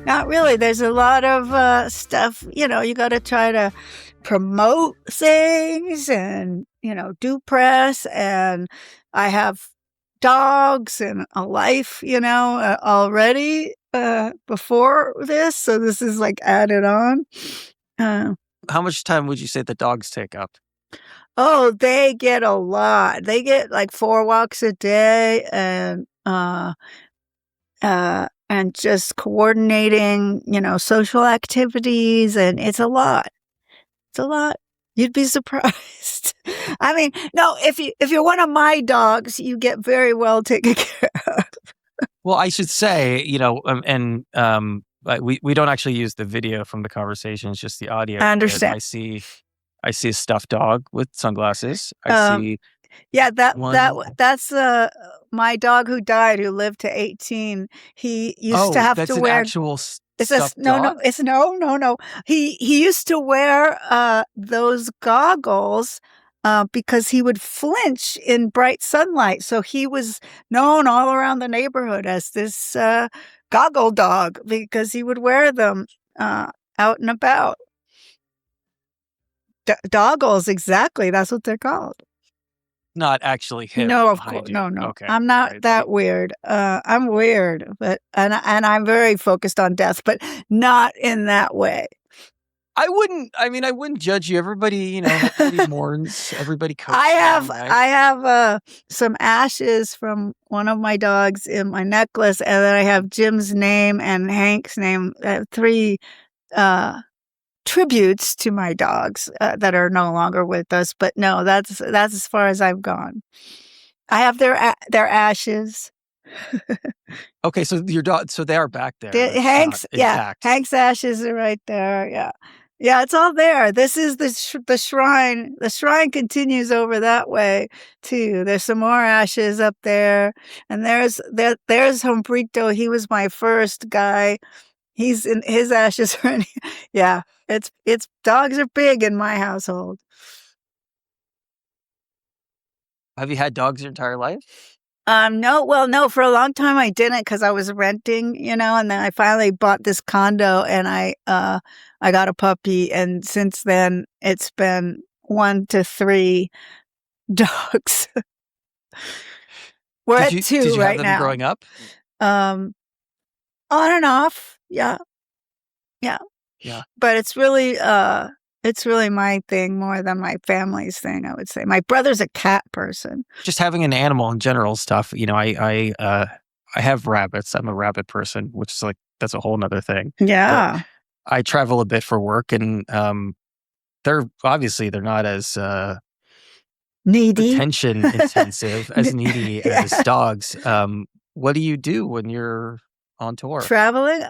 Not really. There's a lot of stuff, you got to try to promote things and, do press. And I have dogs and a life, already before this. So this is like added on. How much time would you say the dogs take up? Oh, they get a lot. They get like 4 walks a day and just coordinating, social activities. And it's a lot. It's a lot. You'd be surprised. I mean, no, if you're one of my dogs, you get very well taken care of. Well, I should say, we don't actually use the video from the conversation; it's just the audio. I understand. I see a stuffed dog with sunglasses. Yeah, that's my dog who died, who lived to 18. He used to have to wear actual stuffed dog? No. He used to wear those goggles because he would flinch in bright sunlight. So he was known all around the neighborhood as this goggle dog because he would wear them out and about. Doggles, exactly. That's what they're called. Not actually him. No, of course. No. Okay. I'm not that weird. I'm weird, but and I'm very focused on death, but not in that way. I wouldn't judge you. Everybody, everybody mourns. Everybody copes. I have some ashes from one of my dogs in my necklace, and then I have Jim's name and Hank's name. 3 tributes to my dogs that are no longer with us. But no, that's as far as I've gone. I have their ashes. Okay, so your dog, so they are back there. Hank's ashes are right there. Yeah, it's all there. This is the shrine. The shrine continues over that way too. There's some more ashes up there, and there's Humberto. He was my first guy. He's in his ashes. Yeah, it's dogs are big in my household. Have you had dogs your entire life? No, for a long time I didn't because I was renting, and then I finally bought this condo and I got a puppy, and since then it's been 1 to 3 dogs. We're at 2 right now. Did you have them growing up? On and off, yeah. But it's really my thing more than my family's thing, I would say. My brother's a cat person. Just having an animal in general is tough. I have rabbits. I'm a rabbit person, which is that's a whole nother thing. Yeah. But I travel a bit for work, and they're not as needy, attention intensive, as needy as dogs. What do you do when you're on tour? Traveling?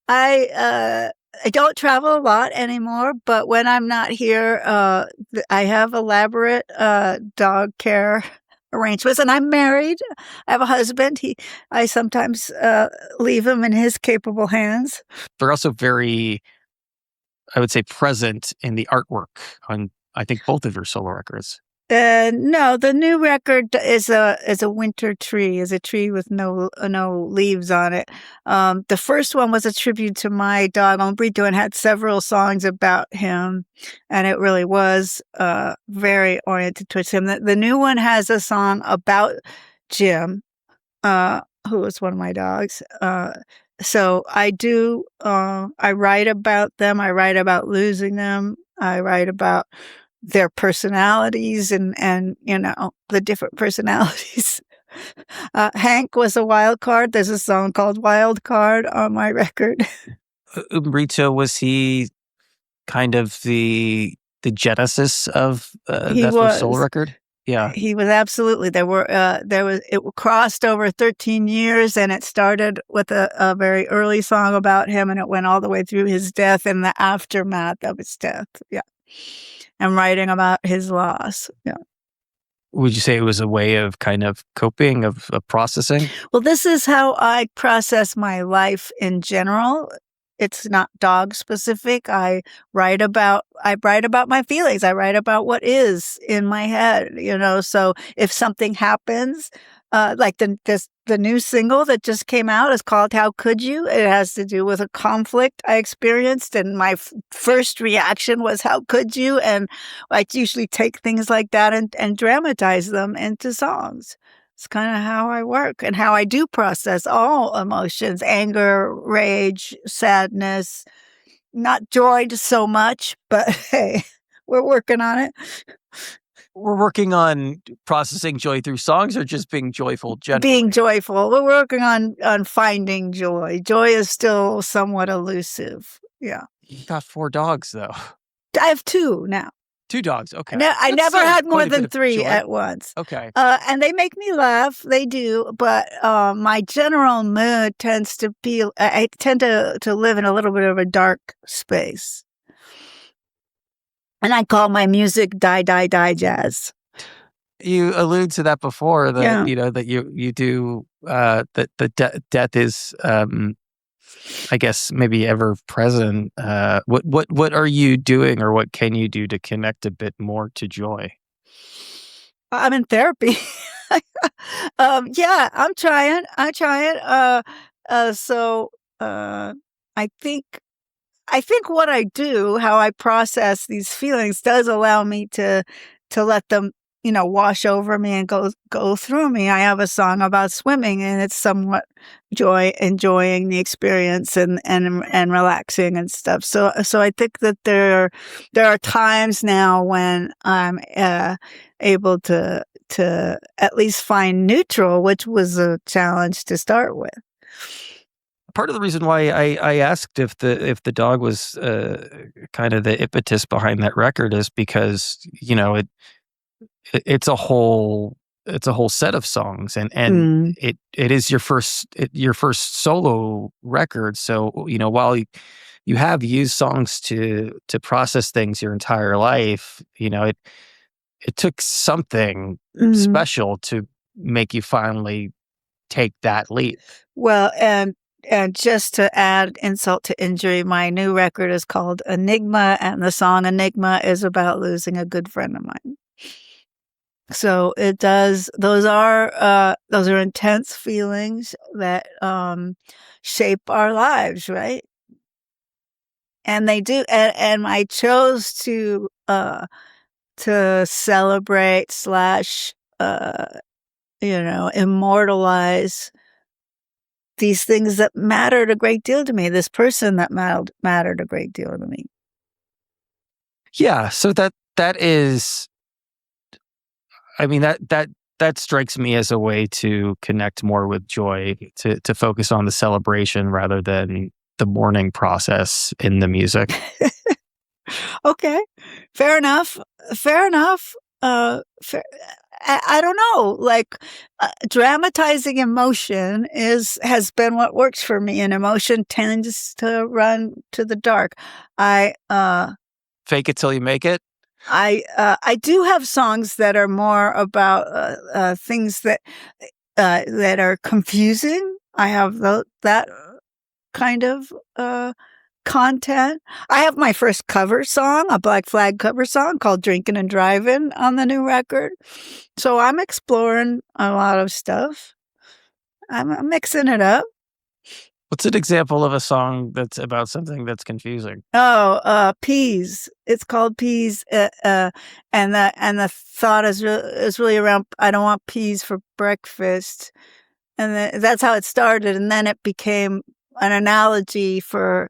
I don't travel a lot anymore, but when I'm not here, I have elaborate dog care arrangements, and I'm married. I have a husband. I sometimes leave him in his capable hands. They're also very, I would say, present in the artwork on, I think, both of your solo records. No, the new record is a winter tree, is a tree with no leaves on it. The first one was a tribute to my dog, Humberto, and had several songs about him, and it really was very oriented towards him. The new one has a song about Jim, who is one of my dogs. So I do, I write about them, I write about losing them, I write about their personalities and the different personalities. Hank was a wild card. There's a song called Wild Card on my record. Humberto, was he kind of the genesis of that first solo record? Yeah, he was absolutely. It crossed over 13 years, and it started with a very early song about him, and it went all the way through his death and the aftermath of his death. Yeah. And writing about his loss. Yeah. Would you say it was a way of kind of coping, of processing? Well, this is how I process my life in general. It's not dog specific. I write about my feelings. I write about what is in my head, So if something happens, Like the new single that just came out is called "How Could You?" It has to do with a conflict I experienced, and my first reaction was "How could you?" And I usually take things like that and dramatize them into songs. It's kind of how I work and how I do process all emotions: anger, rage, sadness. Not joy so much, but hey, we're working on it. We're working on processing joy through songs, or just being joyful generally? Being joyful. We're working on finding joy. Joy is still somewhat elusive. Yeah. You got 4 dogs, though. I have 2 now. 2 dogs, okay. I never had more than 3 at once. Okay. And they make me laugh. They do. But my general mood tends to be, I tend to live in a little bit of a dark space. And I call my music die, die, die jazz. You allude to that before, that, Yeah. you know, that you do, that the death is, I guess, maybe ever present. What are you doing, or what can you do to connect a bit more to joy? I'm in therapy. Yeah, I'm trying. So, I think what I do, how I process these feelings, does allow me to let them, wash over me and go through me. I have a song about swimming, and it's somewhat enjoying the experience and relaxing and stuff. So I think that there are times now when I'm able to at least find neutral, which was a challenge to start with. Part of the reason why I asked if the dog was kind of the impetus behind that record is because, you know, it's a whole set of songs, and it is your first solo record. So, you know, while you have used songs to process things your entire life, you know, it took something special to make you finally take that leap. Well, and just to add insult to injury, my new record is called Enigma, and the song Enigma is about losing a good friend of mine. So it does, those are intense feelings that shape our lives, right? And they do, and I chose to celebrate slash immortalize these things that mattered a great deal to me, this person that mattered a great deal to me. Yeah, so that is, I mean, that strikes me as a way to connect more with joy, to focus on the celebration rather than the mourning process in the music. Okay, fair enough. I don't know, like, dramatizing emotion has been what works for me, and emotion tends to run to the dark. I Fake it till you make it? I do have songs that are more about things that are confusing. I have that kind of content. I have my first cover song, a Black Flag cover song called Drinking and Driving on the new record. So I'm exploring a lot of stuff. I'm mixing it up. What's an example of a song that's about something that's confusing? Oh, Peas. It's called Peas. And the thought is really around, I don't want peas for breakfast. And that's how it started. And then it became an analogy for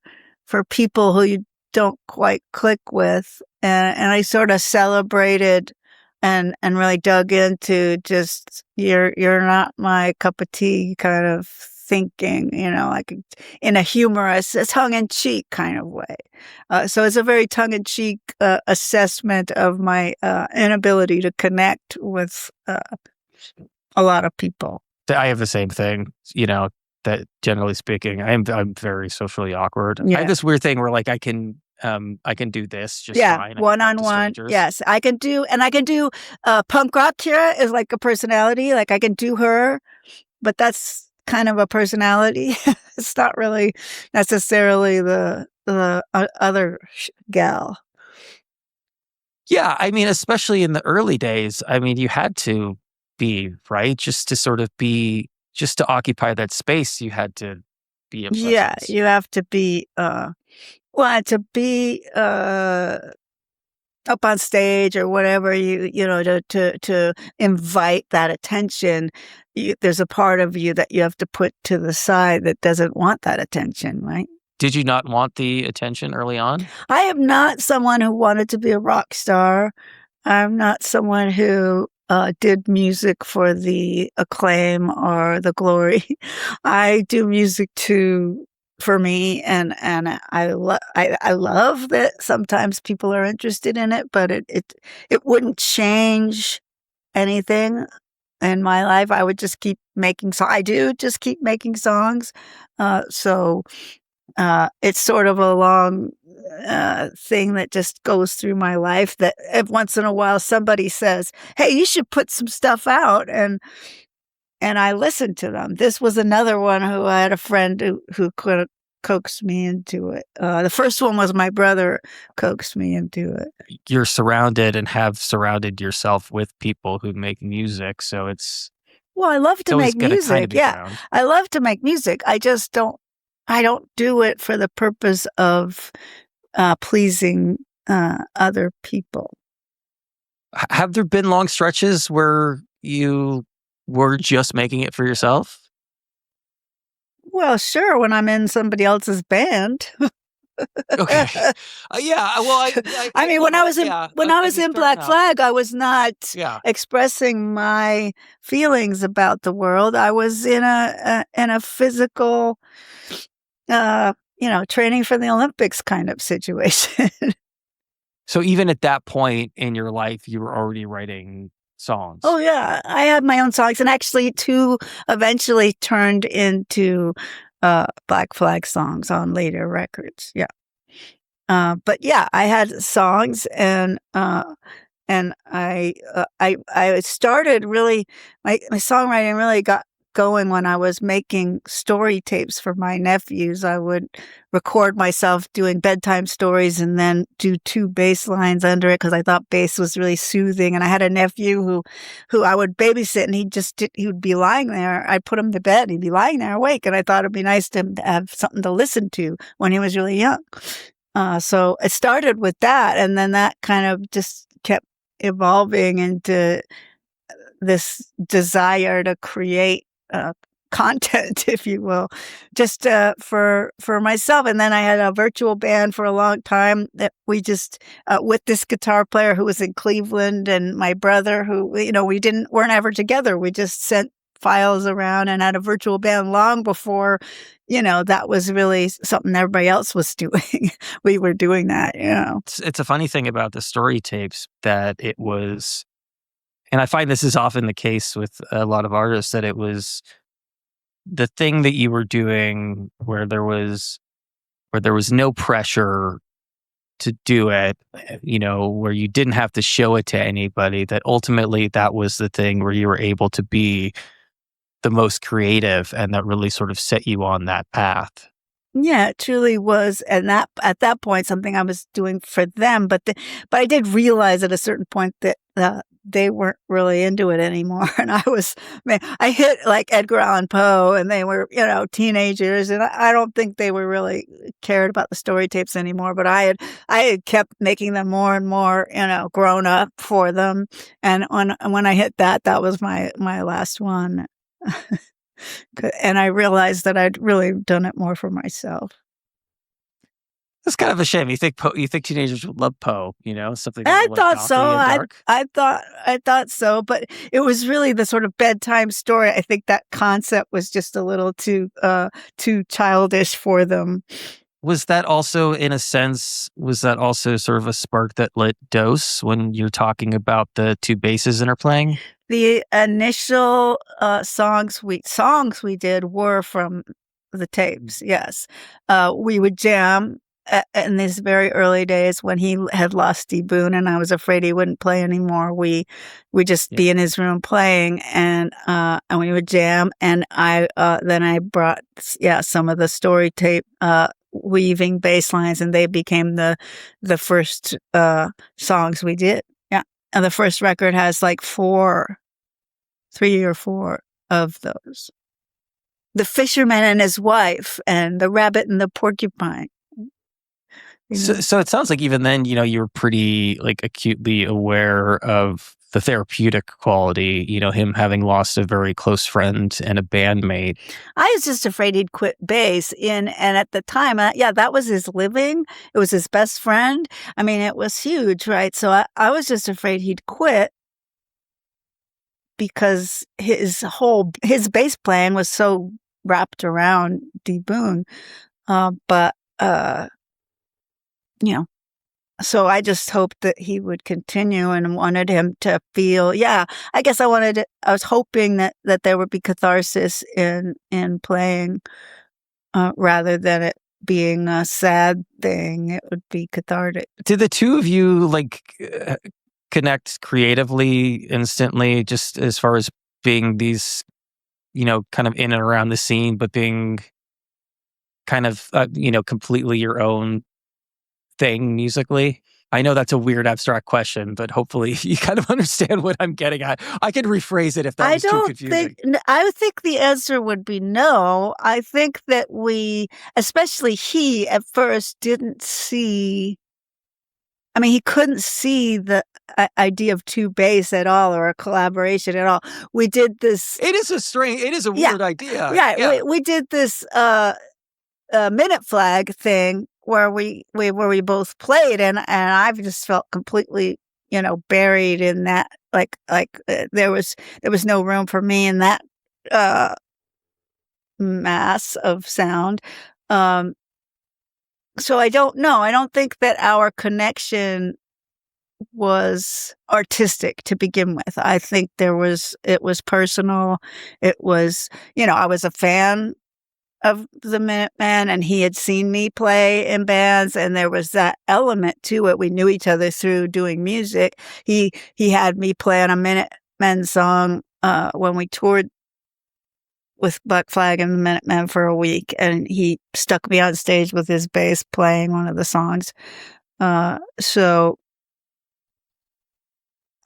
people who you don't quite click with. And I sort of celebrated and really dug into just, you're not my cup of tea kind of thinking, like in a humorous, tongue-in-cheek kind of way. So it's a very tongue-in-cheek assessment of my inability to connect with a lot of people. I have the same thing, that generally speaking, I'm very socially awkward. Yeah. I have this weird thing where, like, I can do this just fine. One-on-one. Yes, I can do punk rock. Kira is like a personality. Like I can do her, but that's kind of a personality. It's not really necessarily the other gal. Yeah, I mean, especially in the early days, I mean, you had to be, right? Just to sort of be, just to occupy that space, you had to be a Yeah, presence. you have to be, to be, up on stage or whatever, to invite that attention, there's a part of you that you have to put to the side that doesn't want that attention, right? Did you not want the attention early on? I am not someone who wanted to be a rock star. I'm not someone who did music for the acclaim or the glory. I do music for me, and I love that sometimes people are interested in it, but it wouldn't change anything in my life. I would just keep making songs. I do just keep making songs. So it's sort of a long thing that just goes through my life, that once in a while somebody says, "Hey, you should put some stuff out," and I listen to them. This was another one who I had a friend who could coax me into it. The first one was my brother coaxed me into it. You're surrounded and have surrounded yourself with people who make music, so Well, I love it's to always make going to kind of music. be Yeah, around. I love to make music. I don't do it for the purpose of pleasing other people. Have there been long stretches where you were just making it for yourself? Well, sure, when I'm in somebody else's band. Okay. Yeah. Well, I mean, get it. Yeah. when I was in Fair Black enough. Flag, I was not Yeah. expressing my feelings about the world. I was in a physical, training for the Olympics kind of situation. So even at that point in your life, you were already writing Oh songs. yeah, I had my own songs, and actually, two eventually turned into Black Flag songs on later records. Yeah. But yeah, I had songs, and I started really my songwriting really got going when I was making story tapes for my nephews. I would record myself doing bedtime stories and then do two bass lines under it because I thought bass was really soothing. And I had a nephew who I would babysit, and he would be lying there. I'd put him to bed, and he'd be lying there awake, and I thought it'd be nice to him to have something to listen to when he was really young. So it started with that, and then that kind of just kept evolving into this desire to create content, if you will, just for myself. And then I had a virtual band for a long time that we just with this guitar player who was in Cleveland, and my brother who we weren't ever together. We just sent files around and had a virtual band long before that was really something everybody else was doing. We were doing that. It's a funny thing about the story tapes that it was, and I find this is often the case with a lot of artists, that it was the thing that you were doing where there was no pressure to do it, where you didn't have to show it to anybody, that ultimately that was the thing where you were able to be the most creative, and that really sort of set you on that path. Yeah, it truly was, and that at that point, something I was doing for them, but I did realize at a certain point that they weren't really into it anymore, and I hit like Edgar Allan Poe, and they were teenagers, and I don't think they were really cared about the story tapes anymore. But I had kept making them more and more grown up for them, and when I hit that was my last one. And I realized that I'd really done it more for myself. That's kind of a shame. You think teenagers would love Poe, something a I little like thought so. gothy and dark? I thought so, but it was really the sort of bedtime story. I think that concept was just a little too childish for them. Was that also, in a sense, sort of a spark that lit Dose when you're talking about the two basses interplaying? The initial songs we did were from the tapes. Yes, we would jam in these very early days when he had lost Steve Boone, and I was afraid he wouldn't play anymore. We just Yeah. be in his room playing, and we would jam. And then I brought some of the story tape weaving bass lines, and they became the first songs we did. Yeah, and the first record has like 4 3 or 4 of those. The Fisherman and His Wife and The Rabbit and the Porcupine. So it sounds like even then, you're pretty like acutely aware of the therapeutic quality, him having lost a very close friend and a bandmate. I was just afraid he'd quit bass and at the time, that was his living. It was his best friend. I mean, it was huge, right? So I was just afraid he'd quit because his bass playing was so wrapped around D. Boon. So I just hoped that he would continue and wanted him to feel, I guess I was hoping that there would be catharsis in playing, rather than it being a sad thing. It would be cathartic. Did the two of you connect creatively instantly, just as far as being these, kind of in and around the scene, but being kind of, completely your own thing musically? I know that's a weird abstract question, but hopefully you kind of understand what I'm getting at. I could rephrase it if that was too confusing. I think the answer would be no. I think that especially he at first didn't see, he couldn't see the idea of two bass at all or a collaboration at all. We did this. It is a weird idea. Yeah. We did this minute flag thing where we both played, and I've just felt completely, buried in that. There was no room for me in that mass of sound. So I don't know. I don't think that our connection was artistic to begin with. I think it was personal. It was, I was a fan of the Minutemen, and he had seen me play in bands, and there was that element to it. We knew each other through doing music. He had me play on a Minutemen song when we toured with Black Flag and the Minutemen for a week, and he stuck me on stage with his bass playing one of the songs. So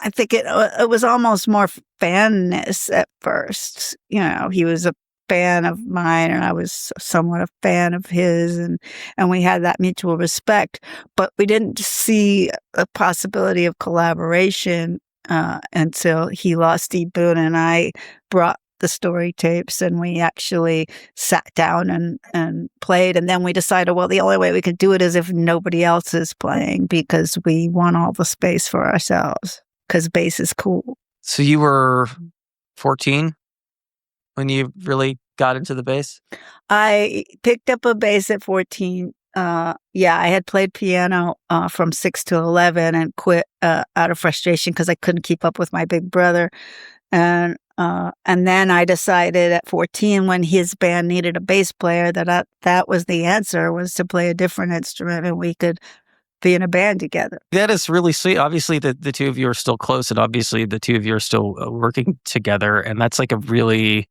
I think it was almost more fanness at first. He was a fan of mine and I was somewhat a fan of his, and we had that mutual respect, but we didn't see a possibility of collaboration until he lost D. Boon and I brought the story tapes and we actually sat down and played, and then we decided, well, the only way we could do it is if nobody else is playing, because we want all the space for ourselves, because bass is cool. So you were 14 when you really got into the bass? I picked up a bass at 14. I had played piano from 6 to 11 and quit out of frustration because I couldn't keep up with my big brother. And then I decided at 14, when his band needed a bass player, that was the answer, was to play a different instrument and we could be in a band together. That is really sweet. Obviously, the two of you are still close, and obviously the two of you are still working together, and that's like a really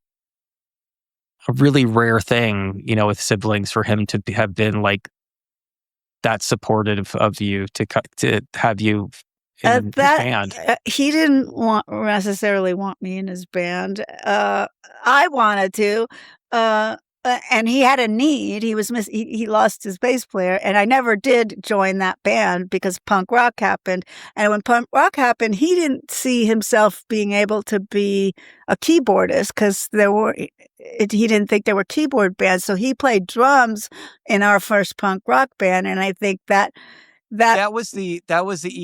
rare thing, with siblings, for him to have been like that supportive of you, to have you in his band. He didn't necessarily want me in his band. I wanted to. And he had a need. He lost his bass player, and I never did join that band because punk rock happened. And when punk rock happened, he didn't see himself being able to be a keyboardist because he didn't think there were keyboard bands. So he played drums in our first punk rock band, and I think that was the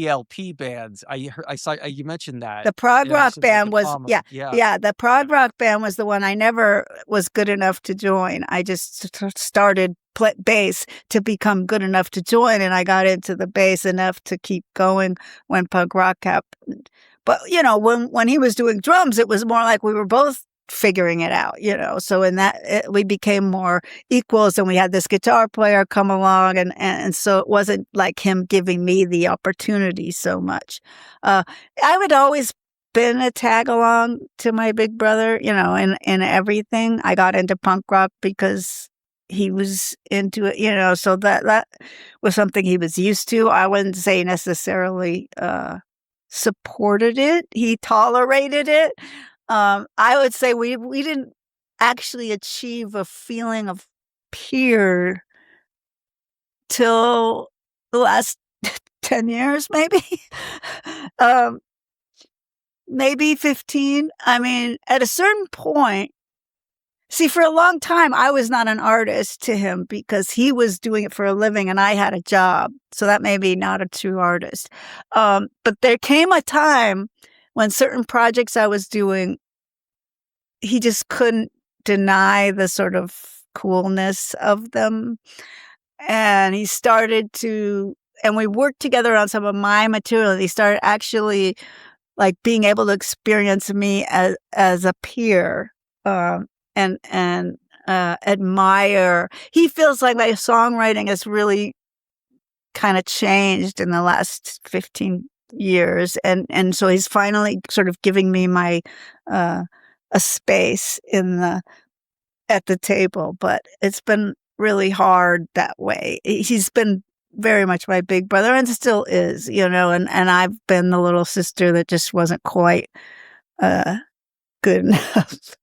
ELP bands. I saw you mentioned that. The prog rock band was the prog rock band was the one I never was good enough to join. I just started bass to become good enough to join, and I got into the bass enough to keep going when punk rock happened. But when he was doing drums, it was more like we were both figuring it out, so in that we became more equals, and we had this guitar player come along, and so it wasn't like him giving me the opportunity so much. I would always been a tag along to my big brother, in everything. I got into punk rock because he was into it, so that was something he was used to. I wouldn't say necessarily supported it. He tolerated it. I would say we didn't actually achieve a feeling of peer till the last 10 years, maybe. um, maybe 15. I mean, at a certain point, see, for a long time, I was not an artist to him because he was doing it for a living and I had a job. So that made me not a true artist. But there came a time when certain projects I was doing, he just couldn't deny the sort of coolness of them. And he started to, and we worked together on some of my material. He started actually like being able to experience me as a peer, and admire. He feels like my songwriting has really kind of changed in the last 15 years, and so he's finally sort of giving me my a space at the table. But it's been really hard that way. He's been very much my big brother and still is, and I've been the little sister that just wasn't quite good enough.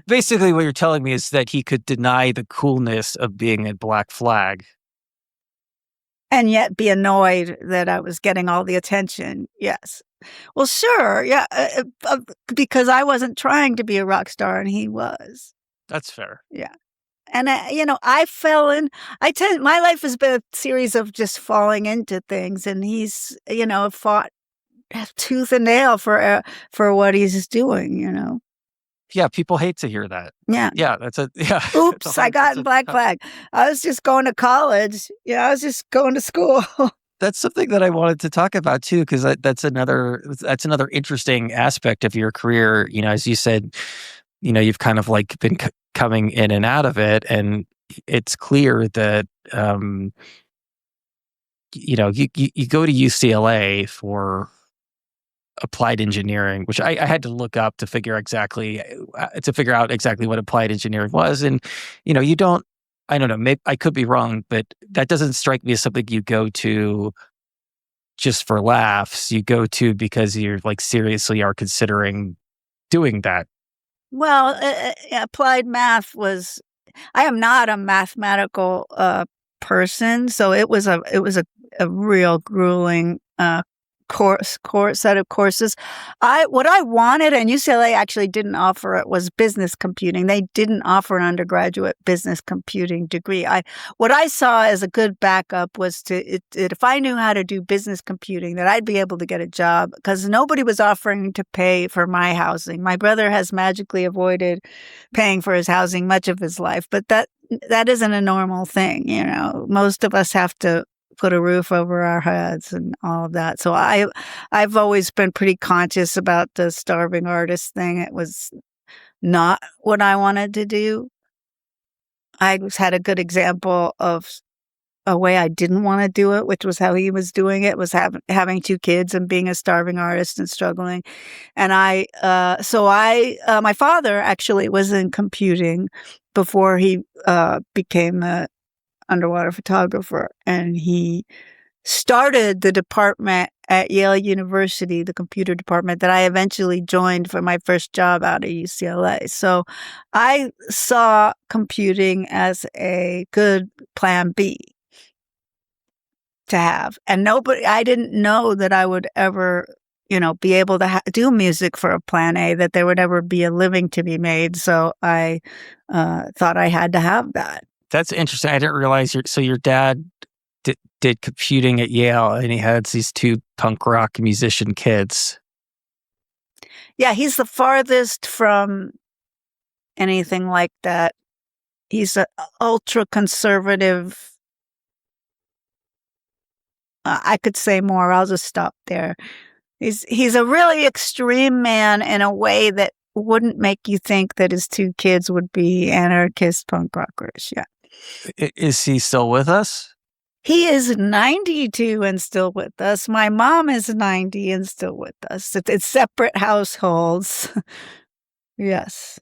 Basically, what you're telling me is that he could deny the coolness of being a Black Flag. And yet be annoyed that I was getting all the attention. Yes. Well, sure. Yeah. Because I wasn't trying to be a rock star and he was. That's fair. Yeah. And, I fell in, my life has been a series of just falling into things. And he's, fought tooth and nail for what he's doing, Yeah, people hate to hear that. Yeah. Yeah, yeah. Oops, I got in Black Flag. I was just going to college. I was just going to school. That's something that I wanted to talk about too, because that's another interesting aspect of your career. As you said, you've kind of like been coming in and out of it, and it's clear that you go to UCLA for applied engineering, which I had to look up to figure out exactly what applied engineering was. And, you don't, I don't know, maybe I could be wrong, but that doesn't strike me as something you go to just for laughs. You go to because you're like seriously are considering doing that. Well, applied math was, I am not a mathematical person. So it was a real grueling course set of courses. What I wanted, and UCLA actually didn't offer it, was business computing. They didn't offer an undergraduate business computing degree. What I saw as a good backup was if I knew how to do business computing, that I'd be able to get a job, because nobody was offering to pay for my housing. My brother has magically avoided paying for his housing much of his life, but that isn't a normal thing. Most of us have to put a roof over our heads and all of that. So I've always been pretty conscious about the starving artist thing. It was not what I wanted to do. I had a good example of a way I didn't want to do it, which was how he was doing it, was having 2 kids and being a starving artist and struggling. And my father actually was in computing before he became a underwater photographer, and he started the department at Yale University, the computer department that I eventually joined for my first job out of UCLA. So I saw computing as a good plan B to have. And I didn't know that I would ever, be able to do music for a plan A, that there would ever be a living to be made. So I thought I had to have that. That's interesting. I didn't realize your dad did computing at Yale, and he had these 2 punk rock musician kids. Yeah, he's the farthest from anything like that. He's an ultra conservative. I could say more. I'll just stop there. He's a really extreme man in a way that wouldn't make you think that his 2 kids would be anarchist punk rockers. Yeah. Is he still with us? He is 92 and still with us. My mom is 90 and still with us. It's separate households. Yes.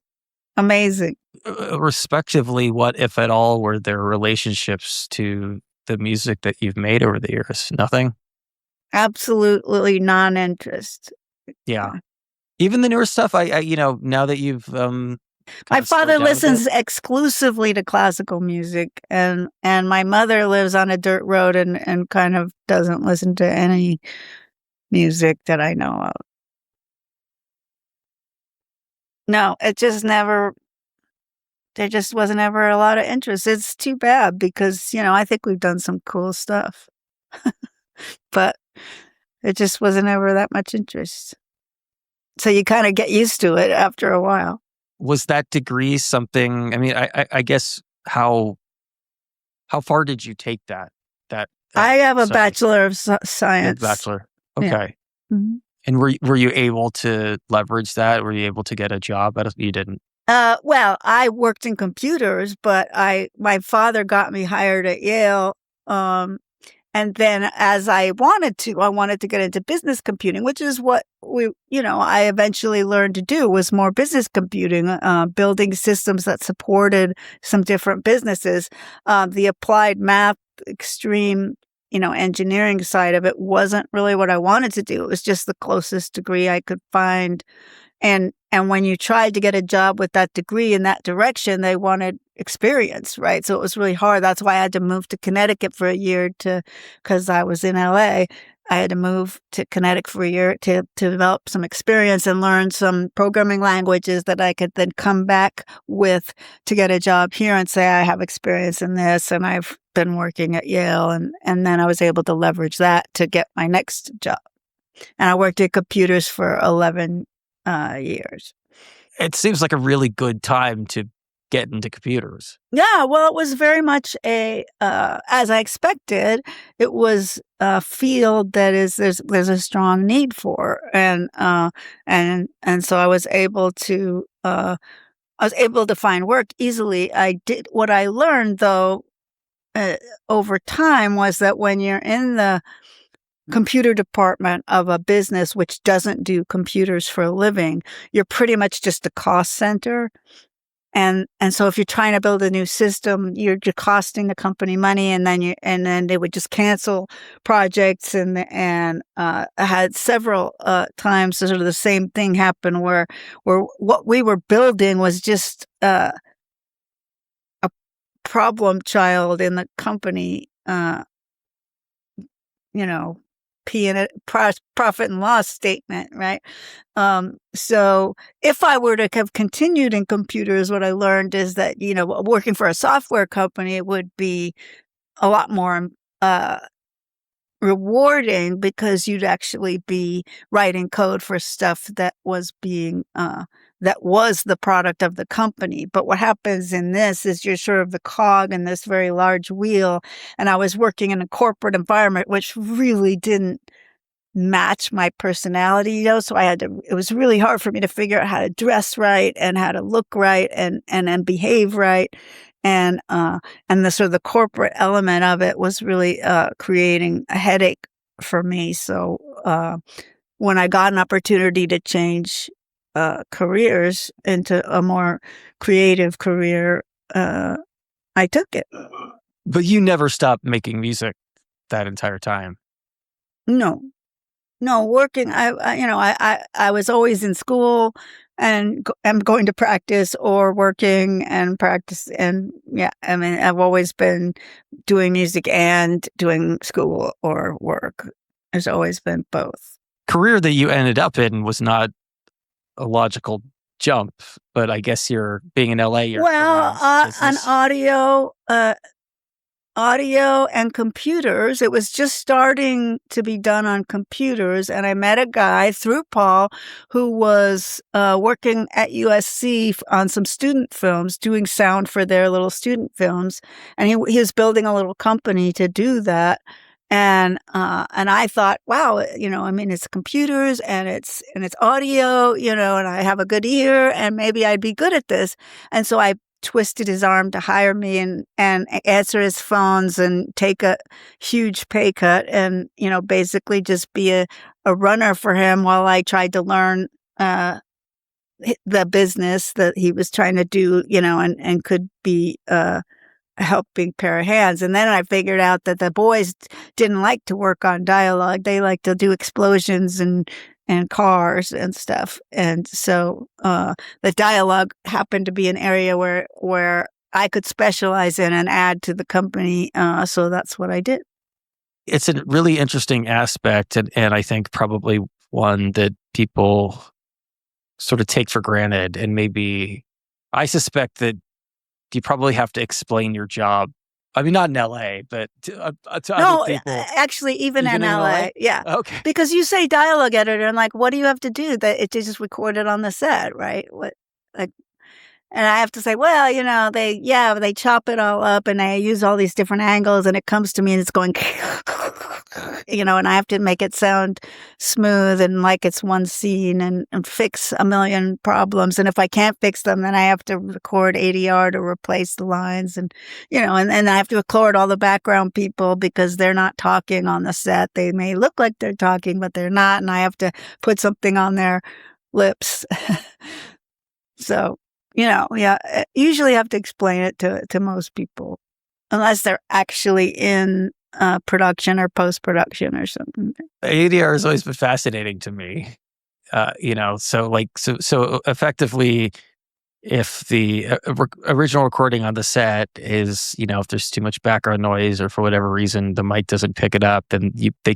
Amazing. Respectively, what, if at all, were their relationships to the music that you've made over the years? Nothing? Absolutely non-interest. Yeah. Even the newer stuff, now that you've kind My of slowed father down a bit. listens exclusively to classical music, and my mother lives on a dirt road and kind of doesn't listen to any music that I know of. No, it just never there just wasn't ever a lot of interest. It's too bad because, I think we've done some cool stuff, but it just wasn't ever that much interest. So you kinda get used to it after a while. Was that degree something? I mean, I guess how far did you take that I have a study? Bachelor of The Science. bachelor. Yeah. Okay. Mhm. And were you able to leverage that? Were you able to get a job out of you didn't? Well, I worked in computers, but my father got me hired at Yale, and then as I wanted to get into business computing, which is what I eventually learned to do was more business computing, building systems that supported some different businesses. The applied math, extreme, engineering side of it wasn't really what I wanted to do. It was just the closest degree I could find and when you tried to get a job with that degree in that direction, they wanted experience, right? So it was really hard. That's why I had to move to Connecticut for a year because I was in LA. I had to move to Connecticut for a year to develop some experience and learn some programming languages that I could then come back with to get a job here and say, I have experience in this and I've been working at Yale. And then I was able to leverage that to get my next job. And I worked at computers for 11 years. It seems like a really good time to get into computers. Yeah, well, it was very much as I expected, it was a field that there's a strong need for, and so I was able to find work easily. What I learned though uh, over time was that when you're in the computer department of a business which doesn't do computers for a living, you're pretty much just a cost center. And so if you're trying to build a new system, you're costing the company money, and then they would just cancel projects, and I had several times sort of the same thing happen where what we were building was just a problem child in the company, you know, P and profit and loss statement, right? So if I were to have continued in computers, what I learned is that, working for a software company would be a lot more uh, rewarding because you'd actually be writing code for stuff that was the product of the company. But what happens in this is you're sort of the cog in this very large wheel. And I was working in a corporate environment, which really didn't match my personality, so it was really hard for me to figure out how to dress right and how to look right and behave right. And the sort of the corporate element of it was really creating a headache for me. So when I got an opportunity to change careers into a more creative career, I took it. But you never stopped making music that entire time. No. No, working, I was always in school and I'm going to practice or working and practice. And yeah, I mean, I've always been doing music and doing school or work. There's always been both. Career that you ended up in was not a logical jump, but I guess you're being in LA, you're Well, around on business. audio and computers. It was just starting to be done on computers. And I met a guy through Paul who was working at USC on some student films, doing sound for their little student films. And he was building a little company to do that. And I thought, wow, I mean, it's computers and it's audio, and I have a good ear and maybe I'd be good at this. And so I twisted his arm to hire me and answer his phones and take a huge pay cut and, basically just be a runner for him while I tried to learn the business that he was trying to do, and could be a helping pair of hands. And then I figured out that the boys didn't like to work on dialogue. They like to do explosions and and cars and stuff. And so the dialogue happened to be an area where I could specialize in and add to the company. So that's what I did. It's a really interesting aspect, and I think probably one that people sort of take for granted. And maybe I suspect that you probably have to explain your job. I mean, not in LA, but to No, other people. actually, even in Even in LA? LA, yeah. Okay. Because you say dialogue editor, and like, what do you have to do? That it just recorded on the set, right? What, like, and I have to say, well, they chop it all up and they use all these different angles, and it comes to me and it's going, and I have to make it sound smooth and like it's one scene and fix a million problems. And if I can't fix them, then I have to record ADR to replace the lines, and and I have to record all the background people because they're not talking on the set. They may look like they're talking, but they're not, and I have to put something on their lips. So. Usually have to explain it to most people, unless they're actually in production or post-production or something. ADR has always been fascinating to me. So effectively, if the original recording on the set is, if there's too much background noise or for whatever reason the mic doesn't pick it up, then they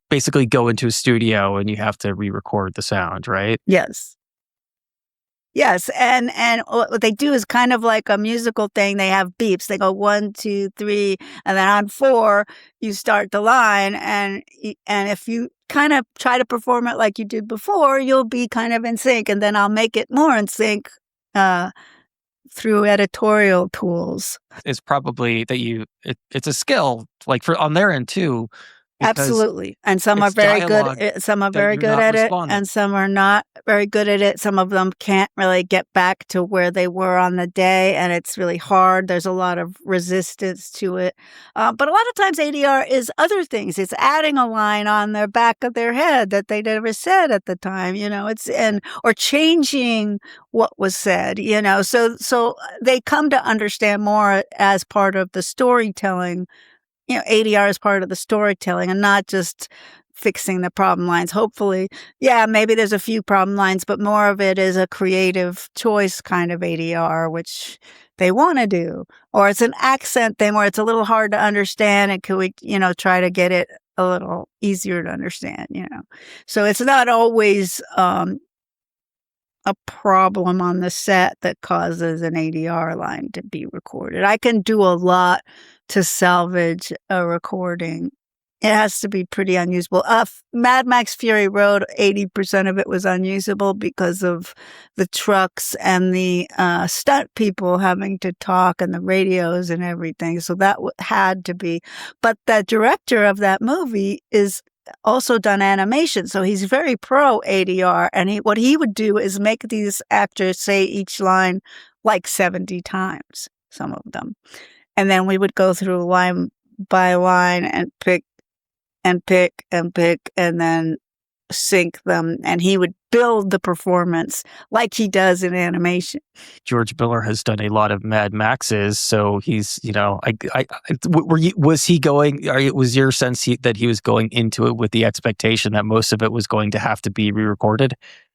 basically go into a studio and you have to re-record the sound, right? Yes. Yes, and what they do is kind of like a musical thing. They have beeps. They go 1, 2, 3, and then on 4 you start the line. And if you kind of try to perform it like you did before, you'll be kind of in sync. And then I'll make it more in sync through editorial tools. It's probably that it's a skill, like for on their end too. Absolutely. And some are very good. Some are very good at it, and some are not very good at it. Some of them can't really get back to where they were on the day, and it's really hard. There's a lot of resistance to it. But a lot of times ADR is other things. It's adding a line on the back of their head that they never said at the time, or changing what was said, So they come to understand more as part of the storytelling. ADR is part of the storytelling and not just fixing the problem lines. Hopefully, maybe there's a few problem lines, but more of it is a creative choice kind of ADR, which they want to do. Or it's an accent thing where it's a little hard to understand, and could we, try to get it a little easier to understand, So it's not always a problem on the set that causes an ADR line to be recorded. I can do a lot to salvage a recording. It has to be pretty unusable. Mad Max Fury Road, 80% of it was unusable because of the trucks and the stunt people having to talk and the radios and everything. So that had to be. But the director of that movie is also done animation, so he's very pro ADR. And what he would do is make these actors say each line like 70 times, some of them. And then we would go through line by line and pick and pick and pick and then sync them. And he would build the performance like he does in animation. George Miller has done a lot of Mad Maxes, so he's, was he going? Was your sense that he was going into it with the expectation that most of it was going to have to be re-recorded?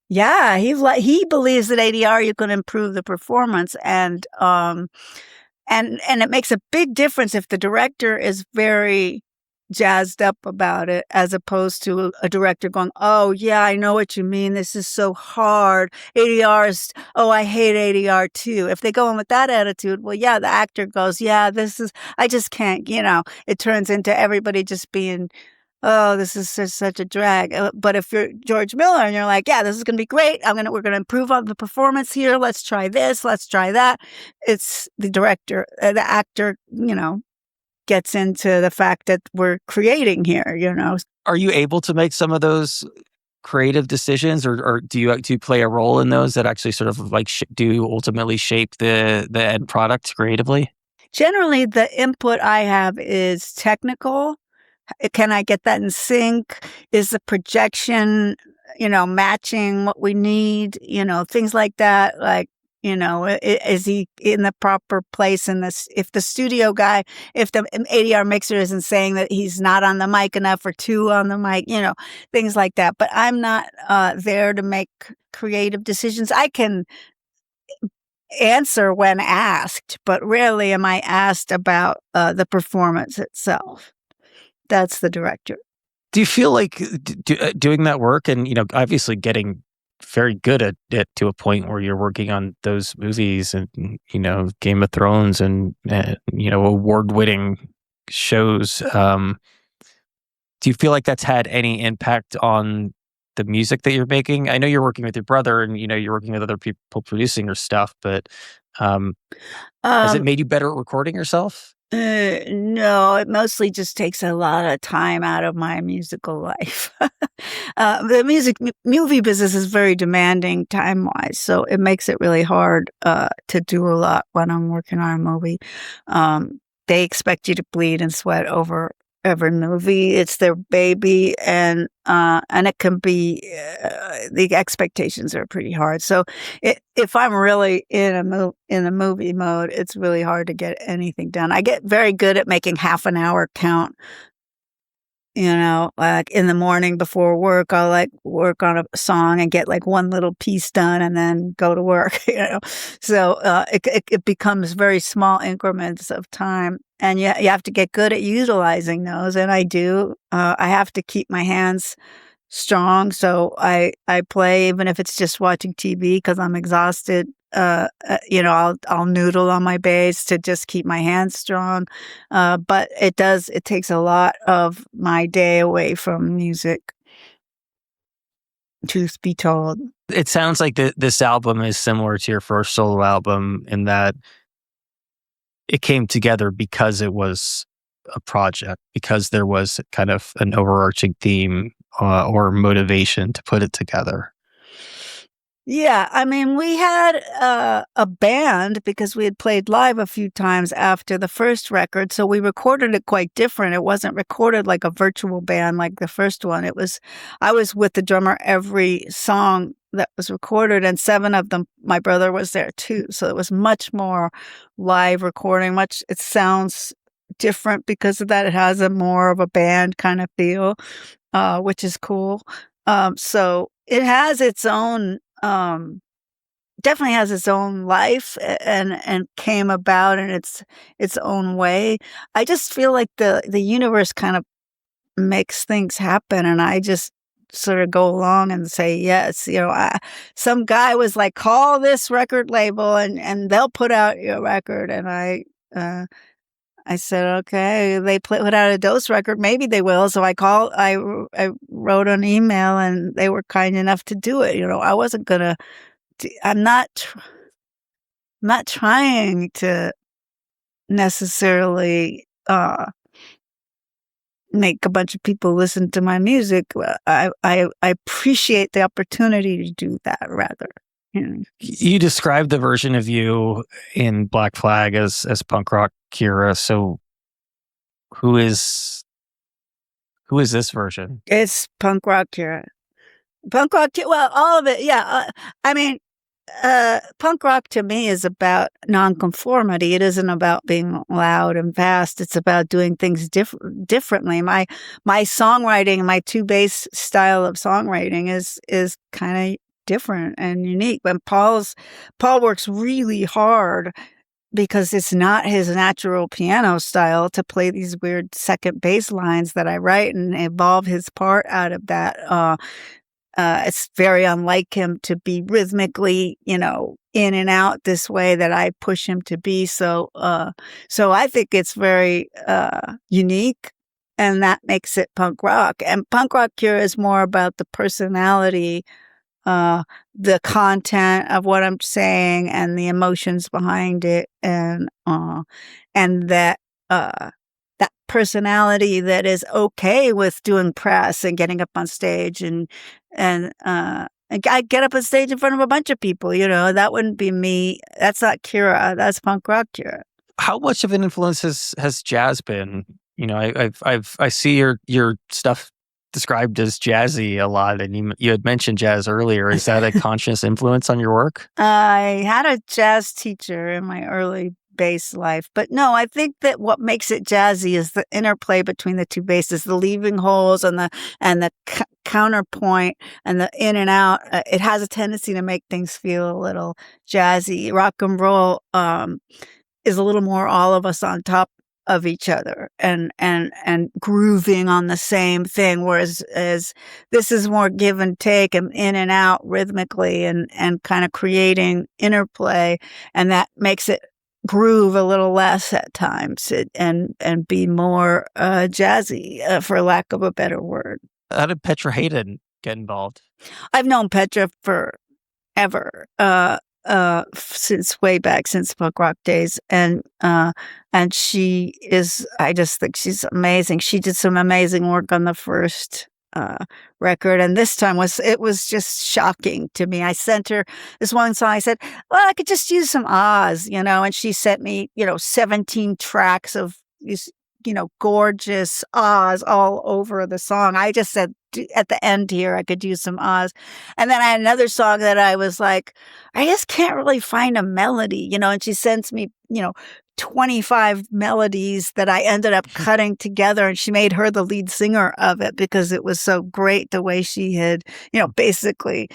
Yeah, he believes that ADR you can improve the performance, and it makes a big difference if the director is very jazzed up about it, as opposed to a director going, oh yeah, I know what you mean, this is so hard, ADR is, oh, I hate ADR too. If they go in with that attitude, well, yeah, the actor goes, yeah, I just can't, it turns into everybody just being, oh, this is such a drag. But if you're George Miller and you're like, yeah, this is going to be great, we're going to improve on the performance here, let's try this, let's try that. It's the director, the actor, gets into the fact that we're creating here, Are you able to make some of those creative decisions, or do you play a role in those that actually sort of like do ultimately shape the end product creatively? Generally, the input I have is technical. Can I get that in sync? Is the projection, matching what we need? Things like that. Like, Is he in the proper place in this? If the studio guy, if the ADR mixer isn't saying that he's not on the mic enough or two on the mic, things like that. But I'm not there to make creative decisions. I can answer when asked, but rarely am I asked about the performance itself. That's the director. Do you feel like doing that work and, obviously getting very good at it to a point where you're working on those movies and, Game of Thrones and award-winning shows. Do you feel like that's had any impact on the music that you're making? I know you're working with your brother and, you're working with other people producing your stuff, but has it made you better at recording yourself? No, it mostly just takes a lot of time out of my musical life. The movie business is very demanding time-wise, so it makes it really hard to do a lot when I'm working on a movie. They expect you to bleed and sweat over every movie. It's their baby, and it can be the expectations are pretty hard. So if I'm really in a movie mode, it's really hard to get anything done. I get very good at making half an hour count. Like in the morning before work, I'll like work on a song and get like one little piece done and then go to work, So it becomes very small increments of time. And you have to get good at utilizing those. And I do. I have to keep my hands strong. So I play even if it's just watching TV because I'm exhausted. I'll noodle on my bass to just keep my hands strong. But it takes a lot of my day away from music, truth be told. It sounds like this album is similar to your first solo album in that it came together because it was a project, because there was kind of an overarching theme or motivation to put it together. Yeah, I mean, we had a band because we had played live a few times after the first record, so we recorded it quite different. It wasn't recorded like a virtual band like the first one. I was with the drummer every song that was recorded, and 7 of them, my brother was there too. So it was much more live recording. It sounds different because of that. It has a more of a band kind of feel, which is cool. So it has its own. Definitely has its own life and came about in its own way. I just feel like the universe kind of makes things happen, and I just sort of go along and say yes. Some guy was like, call this record label and they'll put out your record, and I said, okay, they put out a Dose record. Maybe they will. So I wrote an email and they were kind enough to do it. I wasn't going to, I'm not trying to necessarily, make a bunch of people listen to my music. I appreciate the opportunity to do that rather. You described the version of you in Black Flag as punk rock Kira. So who is this version? It's punk rock Kira. Punk rock, well, all of it. Yeah. I mean, punk rock to me is about nonconformity. It isn't about being loud and fast. It's about doing things differently. My songwriting, my 2-bass style of songwriting is kind of different and unique. But Paul works really hard because it's not his natural piano style to play these weird second bass lines that I write and evolve his part out of that. It's very unlike him to be rhythmically, in and out this way that I push him to be. So I think it's very unique, and that makes it punk rock. And punk rock Cure is more about the personality, the content of what I'm saying and the emotions behind it, and that personality that is okay with doing press and getting up on stage and I get up on stage in front of a bunch of people, that wouldn't be me. That's not Kira. That's punk rock Kira. How much of an influence has jazz been? I see your stuff described as jazzy a lot, and you had mentioned jazz earlier. Is that a conscious influence on your work? I had a jazz teacher in my early bass life, but no, I think that what makes it jazzy is the interplay between the two basses, the leaving holes and the counterpoint and the in and out. It has a tendency to make things feel a little jazzy. Rock and roll is a little more all of us on top of each other and grooving on the same thing, whereas this is more give and take and in and out rhythmically and kind of creating interplay, and that makes it groove a little less at times and be more jazzy, for lack of a better word. How did Petra Hayden get involved? I've known Petra forever. Since way back, since punk rock days, and she is, I just think she's amazing. She did some amazing work on the first record, and this time it was just shocking to me. I sent her this one song. I said, well, I could just use some ahs, and she sent me 17 tracks of these gorgeous ahs all over the song. I just said at the end here, I could use some ahs. And then I had another song that I was like, I just can't really find a melody, and she sends me, 25 melodies that I ended up cutting together, and she made her the lead singer of it because it was so great the way she had, basically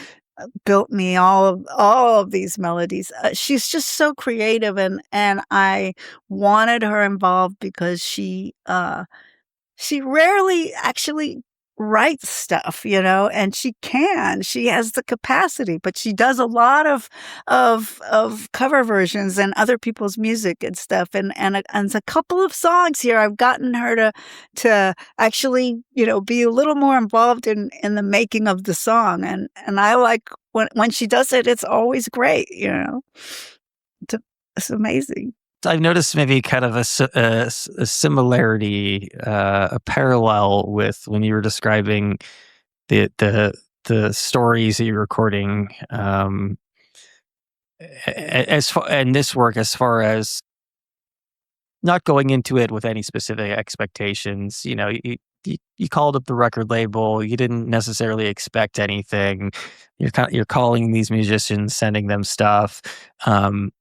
built me all of these melodies. She's just so creative, and I wanted her involved because she rarely actually writes stuff, and she has the capacity, but she does a lot of cover versions and other people's music and stuff. And a couple of songs here, I've gotten her to actually, be a little more involved in the making of the song. And I like when she does it, it's always great, It's amazing. I've noticed maybe kind of a similarity, a parallel with when you were describing the stories that you're recording, as far and this work, as far as not going into it with any specific expectations. You called up the record label. You didn't necessarily expect anything. You're calling these musicians, sending them stuff, and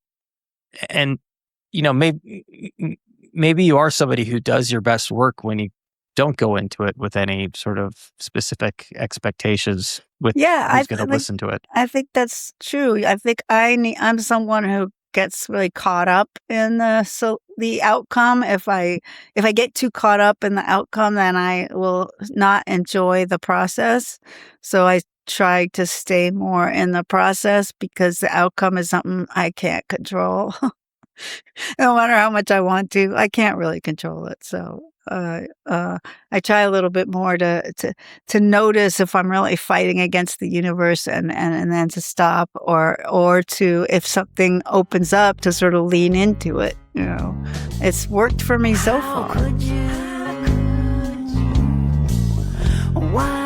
maybe you are somebody who does your best work when you don't go into it with any sort of specific expectations with who's going to listen to it. I think that's true. I think I'm someone who gets really caught up in the outcome. If I get too caught up in the outcome, then I will not enjoy the process. So I try to stay more in the process because the outcome is something I can't control. No matter how much I want to, I can't really control it. So I try a little bit more to notice if I'm really fighting against the universe, and then to stop, or to, if something opens up, to sort of lean into it. It's worked for me so far. Why?